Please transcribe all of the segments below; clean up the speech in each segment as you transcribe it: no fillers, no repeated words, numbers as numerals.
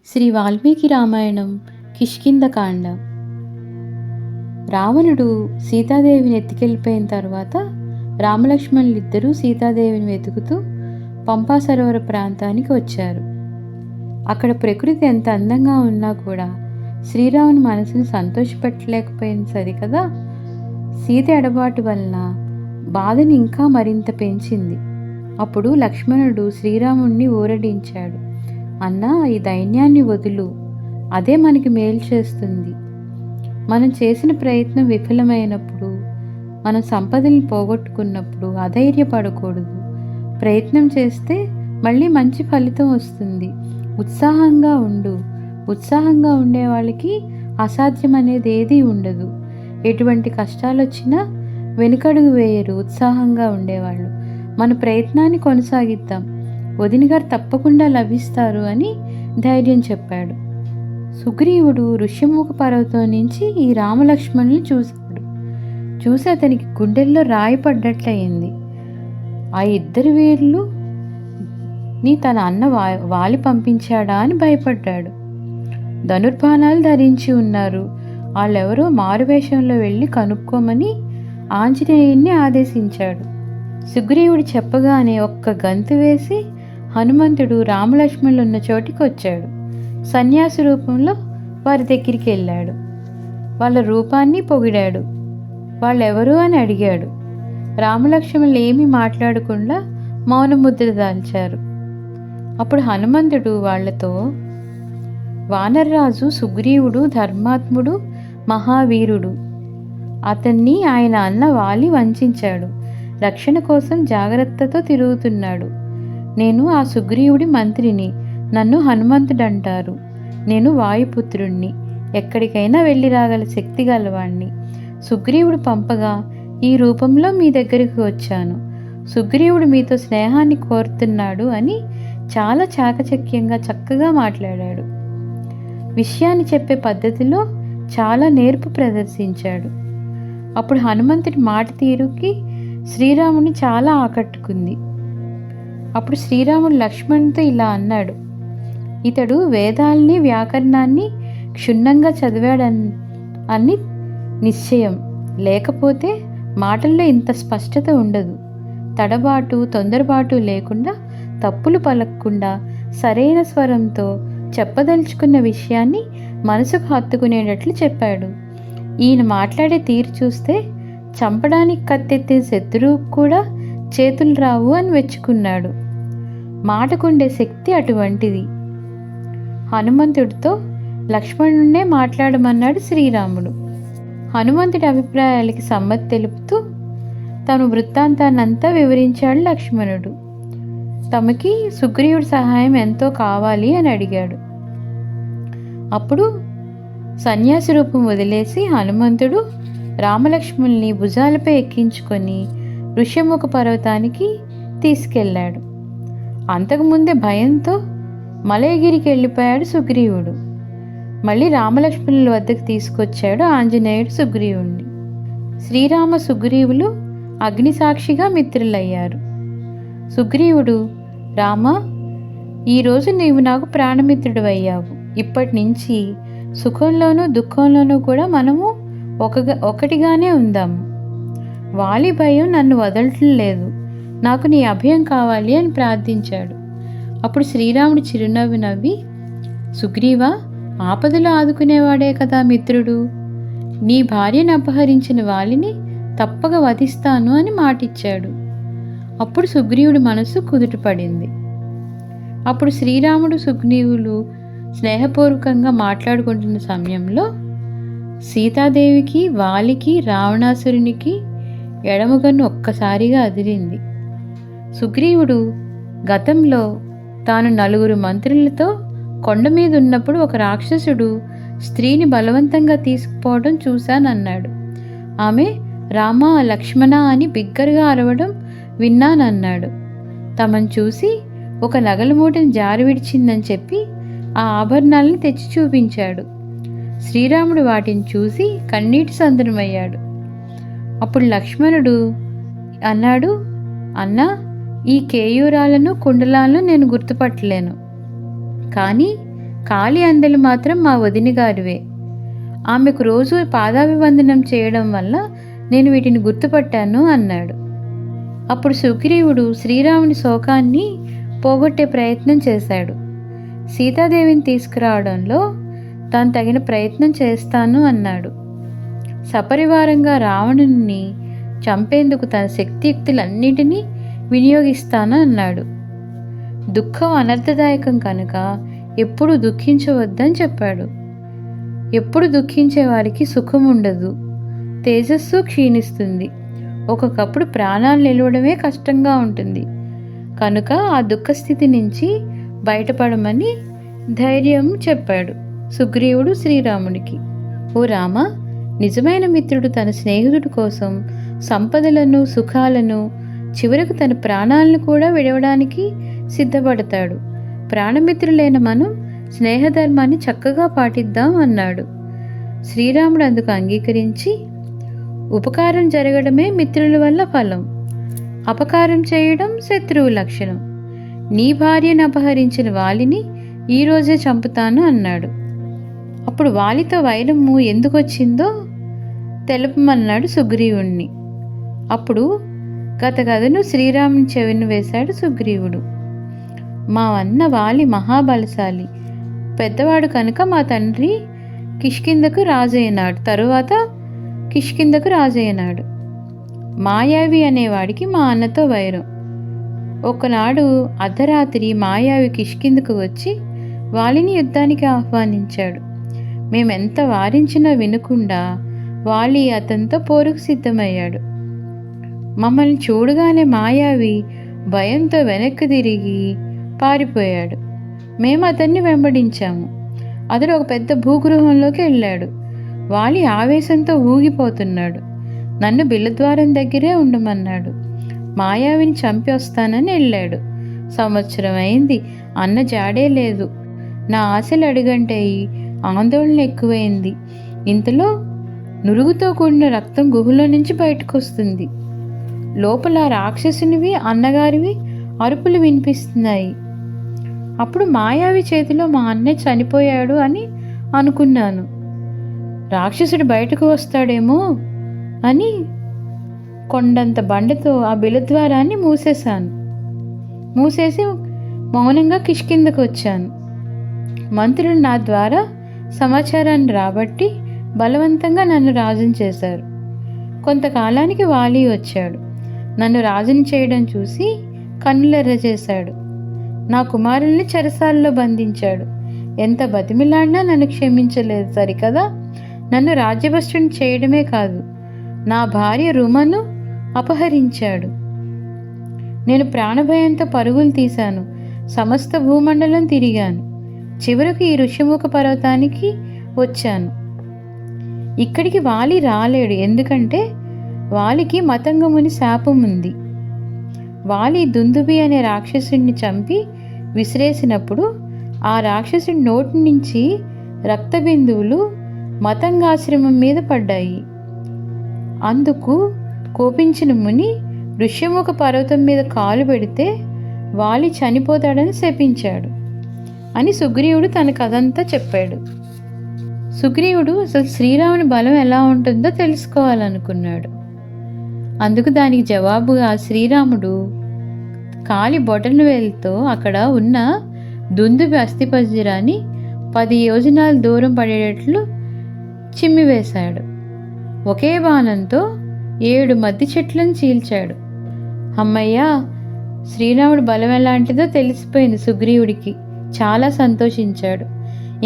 శ్రీ వాల్మీకి రామాయణం కిష్కింధకాండ. రావణుడు సీతాదేవిని ఎత్తుకెళ్ళిపోయిన తర్వాత రామలక్ష్మణులిద్దరూ సీతాదేవిని వెతుకుతూ పంపా సరోవర ప్రాంతానికి వచ్చారు. అక్కడ ప్రకృతి ఎంత అందంగా ఉన్నా కూడా శ్రీరాముని మనసును సంతోషపెట్టలేకపోయింది సరికదా. సీత ఎడబాటు వలన బాధని ఇంకా మరింత పెంచింది. అప్పుడు లక్ష్మణుడు శ్రీరాముణ్ణి ఊరడించాడు. అన్నా, ఈ దైన్యాన్ని వదులు, అదే మనకి మేలు చేస్తుంది. మనం చేసిన ప్రయత్నం విఫలమైనప్పుడు, మనం సంపదల్ని పోగొట్టుకున్నప్పుడు అధైర్యపడకూడదు. ప్రయత్నం చేస్తే మళ్ళీ మంచి ఫలితం వస్తుంది. ఉత్సాహంగా ఉండు. ఉత్సాహంగా ఉండే వాళ్ళకి అసాధ్యం అనేది ఏదీ ఉండదు. ఎటువంటి కష్టాలు వచ్చినా వెనుకడుగు వేయరు ఉత్సాహంగా ఉండేవాళ్ళు. మన ప్రయత్నాన్ని కొనసాగిద్దాం, వదిన గారు తప్పకుండా లభిస్తారు అని ధైర్యం చెప్పాడు. సుగ్రీవుడు ఋష్యముఖ పర్వతం నుంచి ఈ రామలక్ష్మణుని చూసి అతనికి గుండెల్లో రాయి పడ్డట్లయింది. ఆ ఇద్దరు వీరులు నీ తన అన్న వాలి పంపించాడా అని భయపడ్డాడు. ధనుర్బాణాలు ధరించి ఉన్నారు. వాళ్ళెవరో మారువేషంలో వెళ్ళి కనుక్కోమని ఆంజనేయుణ్ణి ఆదేశించాడు. సుగ్రీవుడు చెప్పగానే ఒక్క గంతు వేసి హనుమంతుడు రామలక్ష్మణులు ఉన్న చోటికి వచ్చాడు. సన్యాసి రూపంలో వారి దగ్గరికి వెళ్ళాడు. వాళ్ళ రూపాన్ని పొగిడాడు. వాళ్ళెవరు అని అడిగాడు. రామలక్ష్మణులు ఏమీ మాట్లాడకుండా మౌనముద్ర దాల్చారు. అప్పుడు హనుమంతుడు వాళ్లతో, వానర్రాజు సుగ్రీవుడు ధర్మాత్ముడు, మహావీరుడు. అతన్ని ఆయన అన్న వాలి వంచాడు. రక్షణ కోసం జాగ్రత్తతో తిరుగుతున్నాడు. నేను ఆ సుగ్రీవుడి మంత్రిని. నన్ను హనుమంతుడంటారు. నేను వాయుపుత్రుణ్ణి. ఎక్కడికైనా వెళ్ళి రాగల శక్తి గలవాణ్ణి. సుగ్రీవుడు పంపగా ఈ రూపంలో మీ దగ్గరికి వచ్చాను. సుగ్రీవుడు మీతో స్నేహాన్ని కోరుతున్నాడు అని చాలా చాకచక్యంగా చక్కగా మాట్లాడాడు. విషయాన్ని చెప్పే పద్ధతిలో చాలా నేర్పు ప్రదర్శించాడు. అప్పుడు హనుమంతుడి మాట తీరుకి శ్రీరాముని చాలా ఆకట్టుకుంది. అప్పుడు శ్రీరాముడు లక్ష్మణుడితో ఇలా అన్నాడు. ఇతడు వేదాల్ని వ్యాకరణాన్ని క్షుణ్ణంగా చదివాడని నిశ్చయం. లేకపోతే మాటల్లో ఇంత స్పష్టత ఉండదు. తడబాటు తొందరబాటు లేకుండా, తప్పులు పలకకుండా సరైన స్వరంతో చెప్పదలుచుకున్న విషయాన్ని మనసుకు హత్తుకునేటట్లు చెప్పాడు. ఈయన మాట్లాడే తీరు చూస్తే చంపడానికి కత్తెత్తిన శత్రువుకు కూడా చేతులు రావు అని మెచ్చుకున్నాడు. మాటకుండే శక్తి అటువంటిది. హనుమంతుడితో లక్ష్మణున్నే మాట్లాడమన్నాడు శ్రీరాముడు. హనుమంతుడి అభిప్రాయాలకి సమ్మతి తెలుపుతూ తన వృత్తాంతాన్నంతా వివరించాడు లక్ష్మణుడు. తమకి సుగ్రీవుడి సహాయం ఎంతో కావాలి అని అడిగాడు. అప్పుడు సన్యాసి రూపం వదిలేసి హనుమంతుడు రామలక్ష్మణుల్ని భుజాలపై ఎక్కించుకొని ఋష్యముఖ పర్వతానికి తీసుకెళ్ళాడు. అంతకుముందే భయంతో మలయగిరికి వెళ్ళిపోయాడు సుగ్రీవుడు. మళ్ళీ రామలక్ష్మణుల వద్దకు తీసుకొచ్చాడు ఆంజనేయుడు సుగ్రీవుణ్ణి. శ్రీరామ సుగ్రీవులు అగ్నిసాక్షిగా మిత్రులయ్యారు. సుగ్రీవుడు, రామ, ఈరోజు నీవు నాకు ప్రాణమిత్రుడు అయ్యావు. ఇప్పటి నుంచి సుఖంలోనూ దుఃఖంలోనూ కూడా మనము ఒకటిగానే ఉందాము. వాలి భయం నన్ను వదలటం లేదు. నాకు నీ అభయం కావాలి అని ప్రార్థించాడు. అప్పుడు శ్రీరాముడు చిరునవ్వు నవ్వి, సుగ్రీవా, ఆపదలో ఆదుకునేవాడే కదా మిత్రుడు. నీ భార్యను అపహరించిన వాలిని తప్పక వధిస్తాను అని మాటిచ్చాడు. అప్పుడు సుగ్రీవుడి మనసు కుదుటపడింది. అప్పుడు శ్రీరాముడు సుగ్రీవులు స్నేహపూర్వకంగా మాట్లాడుకుంటున్న సమయంలో సీతాదేవికి, వాలికి, రావణాసురునికి ఎడమగన్ను ఒక్కసారిగా అదిరింది. సుగ్రీవుడు గతంలో తాను 9 మంత్రులతో కొండ మీద ఉన్నప్పుడు ఒక రాక్షసుడు స్త్రీని బలవంతంగా తీసుకుపోవడం చూశానన్నాడు. ఆమె రామ, లక్ష్మణ అని బిగ్గరగా అరవడం విన్నానన్నాడు. తమను చూసి ఒక నగల మూటను జారి విడిచిందని చెప్పి ఆ ఆభరణాలను తెచ్చి చూపించాడు. శ్రీరాముడు వాటిని చూసి కన్నీటి సంద్రమయ్యాడు. అప్పుడు లక్ష్మణుడు అన్నాడు, అన్నా, ఈ కేయూరాలను కుండలాలను నేను గుర్తుపట్టలేను, కానీ కాళీ అందెలు మాత్రం మా వదిన గారివే. ఆమెకు రోజు పాదాభివందనం చేయడం వల్ల నేను వీటిని గుర్తుపట్టాను అన్నాడు. అప్పుడు సుగ్రీవుడు శ్రీరాముని శోకాన్ని పోగొట్టే ప్రయత్నం చేశాడు. సీతాదేవిని తీసుకురావడంలో తాను తగిన ప్రయత్నం చేస్తాను అన్నాడు. సపరివారంగా రావణుని చంపేందుకు తన శక్తియుక్తులన్నిటినీ వినియోగిస్తాను అన్నాడు. దుఃఖం అనర్థదాయకం కనుక ఎప్పుడు దుఃఖించవద్దని చెప్పాడు. ఎప్పుడు దుఃఖించే వారికి సుఖం ఉండదు, తేజస్సు క్షీణిస్తుంది, ఒక్కొక్కప్పుడు ప్రాణాలు నిలవడమే కష్టంగా ఉంటుంది. కనుక ఆ దుఃఖస్థితి నుంచి బయటపడమని ధైర్యం చెప్పాడు సుగ్రీవుడు శ్రీరాముడికి. ఓ రామ, నిజమైన మిత్రుడు తన స్నేహితుడి కోసం సంపదలను, సుఖాలను, చివరకు తన ప్రాణాలను కూడా విడవడానికి సిద్ధపడతాడు. ప్రాణమిత్రులైన మనం స్నేహధర్మాన్ని చక్కగా పాటిద్దాం అన్నాడు. శ్రీరాముడు అందుకు అంగీకరించి, ఉపకారం జరగడమే మిత్రుల వల్ల ఫలం, అపకారం చేయడం శత్రువు లక్షణం. నీ భార్యను అపహరించిన వాలిని ఈరోజే చంపుతాను అన్నాడు. అప్పుడు వాలితో వైరము ఎందుకు వచ్చిందో తెలుపమన్నాడు సుగ్రీవుణ్ణి. అప్పుడు గత కథను శ్రీరాముని చెవిన వేశాడు సుగ్రీవుడు. మా అన్న వాలి మహాబలశాలి, పెద్దవాడు కనుక మా తండ్రి కిష్కిందకు రాజైనాడు, తరువాత కిష్కిందకు రాజైనాడు. మాయావి అనేవాడికి మా అన్నతో వైరం. ఒకనాడు అర్ధరాత్రి మాయావి కిష్కిందకు వచ్చి వాలిని యుద్ధానికి ఆహ్వానించాడు. మేమెంత వారించినా వినకుండా వాలి అతనితో పోరుకు సిద్ధమయ్యాడు. మమ్మల్ని చూడగానే మాయావి భయంతో వెనక్కి తిరిగి పారిపోయాడు. మేము అతన్ని వెంబడించాము. అతడు ఒక పెద్ద భూగృహంలోకి వెళ్ళాడు. వాలి ఆవేశంతో ఊగిపోతున్నాడు. నన్ను బిల్లద్వారం దగ్గరే ఉండమన్నాడు. మాయావిని చంపి వస్తానని వెళ్ళాడు. సంవత్సరం అయింది, అన్న జాడే లేదు. నా ఆశలు అడుగంటాయి, ఆందోళన ఎక్కువైంది. ఇంతలో నురుగుతో కూడిన రక్తం గుహలో నుంచి బయటకు వస్తుంది. లోపల రాక్షసునివి, అన్నగారివి అరుపులు వినిపిస్తున్నాయి. అప్పుడు మాయావి చేతిలో మా అన్నయ్య చనిపోయాడు అని అనుకున్నాను. రాక్షసుడు బయటకు వస్తాడేమో అని కొండంత బండతో ఆ బిలద్వారాన్ని మూసేసి మౌనంగా కిష్కిందకు వచ్చాను. మంత్రులు నా ద్వారా సమాచారాన్ని రాబట్టి బలవంతంగా నన్ను రాజుని చేశారు. కొంతకాలానికి వాలి వచ్చాడు. నన్ను రాజుని చేయడం చూసి కన్నులెర్ర చేశాడు. నా కుమారుల్ని చెరసాలలో బంధించాడు. ఎంత బతిమిలాడినా నన్ను క్షమించలేదు సరికదా. నన్ను రాజ్యభ్రష్టుని చేయడమే కాదు, నా భార్య రుమను అపహరించాడు. నేను ప్రాణభయంతో పరుగులు తీశాను. సమస్త భూమండలం తిరిగాను. చివరకు ఈ ఋషిముఖ పర్వతానికి వచ్చాను. ఇక్కడికి వాలి రాలేడు, ఎందుకంటే వాలికి మతంగముని శాపం ఉంది. వాలి దుందుబి అనే రాక్షసుడిని చంపి విసిరేసినప్పుడు ఆ రాక్షసుడి నోటి నుంచి రక్తబిందువులు మతంగాశ్రమం మీద పడ్డాయి. అందుకు కోపించిన ముని ఋష్యముఖ పర్వతం మీద కాలు పెడితే వాలి చనిపోతాడని శపించాడు అని సుగ్రీవుడు తన కథంతా చెప్పాడు. సుగ్రీవుడు అసలు శ్రీరాముని బలం ఎలా ఉంటుందో తెలుసుకోవాలనుకున్నాడు. అందుకు దానికి జవాబుగా శ్రీరాముడు కాలి బొటన వేలుతో అక్కడ ఉన్న దుందుబి అస్థిపంజరాన్ని 10 యోజనాల దూరం పడేటట్లు చిమ్మివేశాడు. ఒకే బాణంతో 7 మద్ది చెట్లను చీల్చాడు. అమ్మయ్యా, శ్రీరాముడు బలం ఎలాంటిదో తెలిసిపోయింది సుగ్రీవుడికి. చాలా సంతోషించాడు.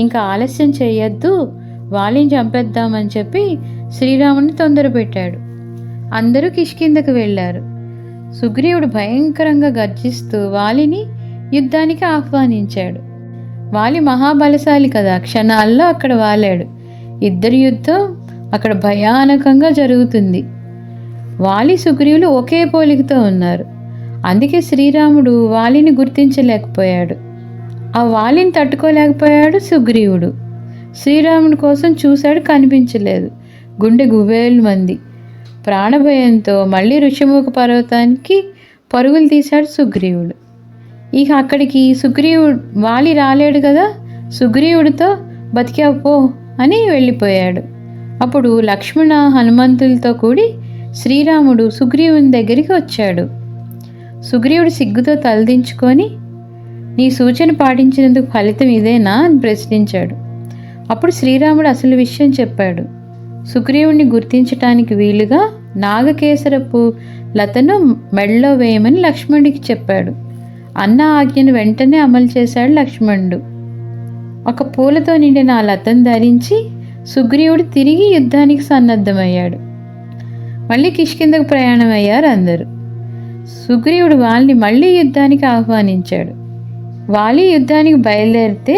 ఇంకా ఆలస్యం చేయొద్దు, వాలిని చంపేద్దామని చెప్పి శ్రీరాముడిని తొందరపెట్టాడు. అందరూ కిష్కిందకు వెళ్ళారు. సుగ్రీవుడు భయంకరంగా గర్జిస్తూ వాలిని యుద్ధానికి ఆహ్వానించాడు. వాలి మహాబలశాలి కదా, క్షణాల్లో అక్కడ వాలాడు. ఇద్దరి యుద్ధం అక్కడ భయానకంగా జరుగుతుంది. వాలి సుగ్రీవులు ఒకే పోలికతో ఉన్నారు. అందుకే శ్రీరాముడు వాలిని గుర్తించలేకపోయాడు. ఆ వాలిని తట్టుకోలేకపోయాడు సుగ్రీవుడు. శ్రీరాముడి కోసం చూశాడు, కనిపించలేదు. గుండె గుబేలు మంది. ప్రాణభయంతో మళ్ళీ ఋషిముఖ పర్వతానికి పరుగులు తీశాడు సుగ్రీవుడు. ఇక అక్కడికి సుగ్రీవుడు వాలి రాలేడు కదా, సుగ్రీవుడితో బతికావు పో అని వెళ్ళిపోయాడు. అప్పుడు లక్ష్మణ హనుమంతులతో కూడి శ్రీరాముడు సుగ్రీవుని దగ్గరికి వచ్చాడు. సుగ్రీవుడు సిగ్గుతో తలదించుకొని, నీ సూచన పాటించినందుకు ఫలితం ఇదేనా అని ప్రశ్నించాడు. అప్పుడు శ్రీరాముడు అసలు విషయం చెప్పాడు. సుగ్రీవుణ్ణి గుర్తించటానికి వీలుగా నాగకేసరపు లతను మెడలో వేయమని లక్ష్మణుడికి చెప్పాడు. అన్న ఆజ్ఞను వెంటనే అమలు చేశాడు లక్ష్మణుడు. ఒక పూలతో నిండిన ఆ లతను ధరించి సుగ్రీవుడు తిరిగి యుద్ధానికి సన్నద్ధమయ్యాడు. మళ్ళీ కిష్కింధకు ప్రయాణం అయ్యారు అందరూ. సుగ్రీవుడు వాళ్ళని మళ్ళీ యుద్ధానికి ఆహ్వానించాడు. వాలి యుద్ధానికి బయలుదేరితే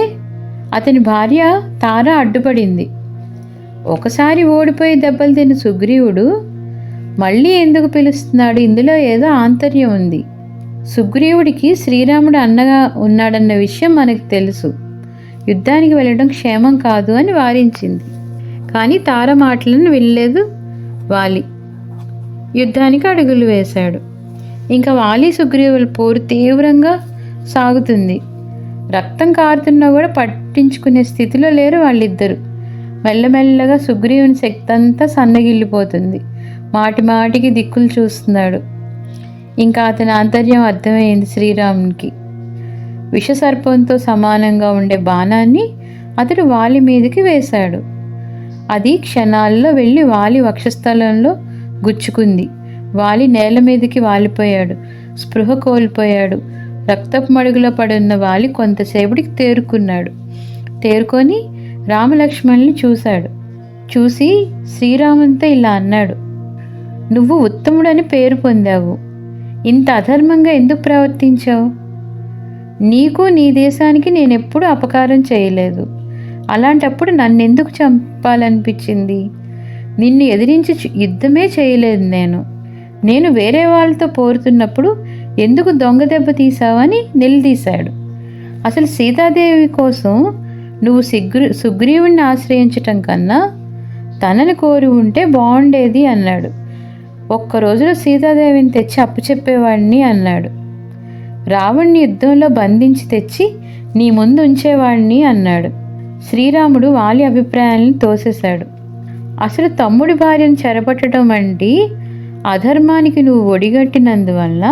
అతని భార్య తార అడ్డుపడింది. ఒకసారి ఓడిపోయి దెబ్బలు తిన్న సుగ్రీవుడు మళ్ళీ ఎందుకు పిలుస్తున్నాడు? ఇందులో ఏదో ఆంతర్యం ఉంది. సుగ్రీవుడికి శ్రీరాముడు అన్నగా ఉన్నాడన్న విషయం మనకు తెలుసు. యుద్ధానికి వెళ్ళడం క్షేమం కాదు అని వారించింది. కానీ తార మాటలను వినలేదు వాలి. యుద్ధానికి అడుగులు వేశాడు. ఇంకా వాలి సుగ్రీవుల పోరు తీవ్రంగా సాగుతుంది. రక్తం కారుతున్నా కూడా పట్టించుకునే స్థితిలో లేరు వాళ్ళిద్దరు. మెల్లమెల్లగా సుగ్రీవుని శక్తి అంతా సన్నగిల్లిపోతుంది. మాటి మాటికి దిక్కులు చూస్తున్నాడు. ఇంకా అతని ఆంతర్యం అర్థమైంది శ్రీరామునికి. విషసర్పంతో సమానంగా ఉండే బాణాన్ని అతడు వాలి మీదకి వేశాడు. అది క్షణాల్లో వెళ్ళి వాలి వక్షస్థలంలో గుచ్చుకుంది. వాలి నేల మీదకి వాలిపోయాడు. స్పృహ కోల్పోయాడు. రక్తపు మడుగులో పడున్న వాలి కొంతసేపటికి తేరుకొని రామలక్ష్మణుల్ని చూశాడు. చూసి శ్రీరామునితో ఇలా అన్నాడు, నువ్వు ఉత్తముడని పేరు పొందావు. ఇంత అధర్మంగా ఎందుకు ప్రవర్తించావు? నీకు నీ దేశానికి నేనెప్పుడు అపకారం చేయలేదు. అలాంటప్పుడు నన్నెందుకు చంపాలనిపించింది? నిన్ను ఎదిరించి యుద్ధమే చేయలేదు. నేను వేరే వాళ్ళతో పోరుతున్నప్పుడు ఎందుకు దొంగ దెబ్బ తీసావని నిలదీశాడు. అసలు సీతాదేవి కోసం నువ్వు సుగ్రీవుణ్ణి ఆశ్రయించటం కన్నా తనని కోరి ఉంటే బాగుండేది అన్నాడు. ఒక్కరోజులో సీతాదేవిని తెచ్చి అప్పచెప్పేవాడిని అన్నాడు. రావణ్ణి యుద్ధంలో బంధించి తెచ్చి నీ ముందు ఉంచేవాడిని అన్నాడు. శ్రీరాముడు వాలి అభిప్రాయాలను తోసేశాడు. అసలు తమ్ముడి భార్యను చెరపట్టడం వంటి అధర్మానికి నువ్వు ఒడిగట్టినందువల్ల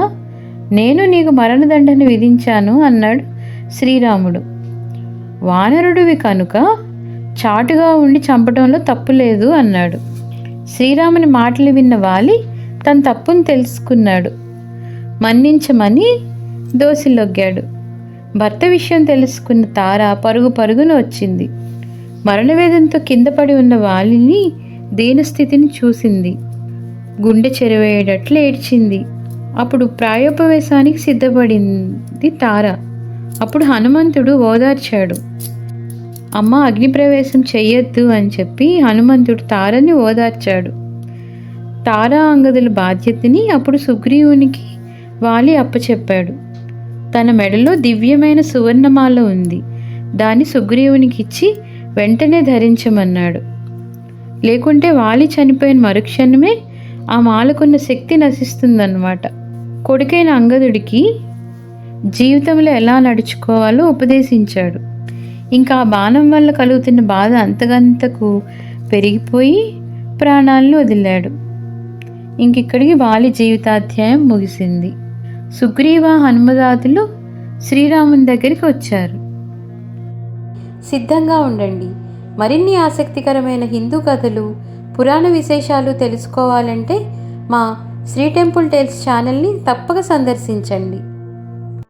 నేను నీకు మరణదండన విధించాను అన్నాడు శ్రీరాముడు. వానరుడివి కనుక చాటుగా ఉండి చంపడంలో తప్పు లేదు అన్నాడు. శ్రీరాముని మాటలు విన్న వాలి తన తప్పును తెలుసుకున్నాడు. మన్నించమని దోసిలొగ్గాడు. భర్త విషయం తెలుసుకున్న తార పరుగున వచ్చింది. మరణవేదంతో కింద పడి ఉన్న వాలిని దీనస్థితిని చూసింది. గుండె చెరవేయడట్లు ఏడ్చింది. అప్పుడు ప్రాయోపవేశానికి సిద్ధపడింది తార. అప్పుడు హనుమంతుడు ఓదార్చాడు. అమ్మ అగ్నిప్రవేశం చెయ్యొద్దు అని చెప్పి హనుమంతుడు తారని ఓదార్చాడు. తారా అంగదుల బాధ్యతని అప్పుడు సుగ్రీవునికి వాలి అప్పచెప్పాడు. తన మెడలో దివ్యమైన సువర్ణమాల ఉంది. దాన్ని సుగ్రీవునికి ఇచ్చి వెంటనే ధరించమన్నాడు. లేకుంటే వాలి చనిపోయిన మరుక్షణమే ఆ మాలకున్న శక్తి నశిస్తుందన్నమాట. కొడుకైన అంగదుడికి జీవితంలో ఎలా నడుచుకోవాలో ఉపదేశించాడు. ఇంకా ఆ బాణం వల్ల కలుగుతున్న బాధ అంతకంతకు పెరిగిపోయి ప్రాణాలను వదిలాడు. ఇంకిక్కడికి వాలి జీవితాధ్యాయం ముగిసింది. సుగ్రీవ హనుమదాదులు శ్రీరాముని దగ్గరికి వచ్చారు. సిద్ధంగా ఉండండి. మరిన్ని ఆసక్తికరమైన హిందూ కథలు, పురాణ విశేషాలు తెలుసుకోవాలంటే మా శ్రీ టెంపుల్ టేల్స్ ఛానల్ని తప్పక సందర్శించండి.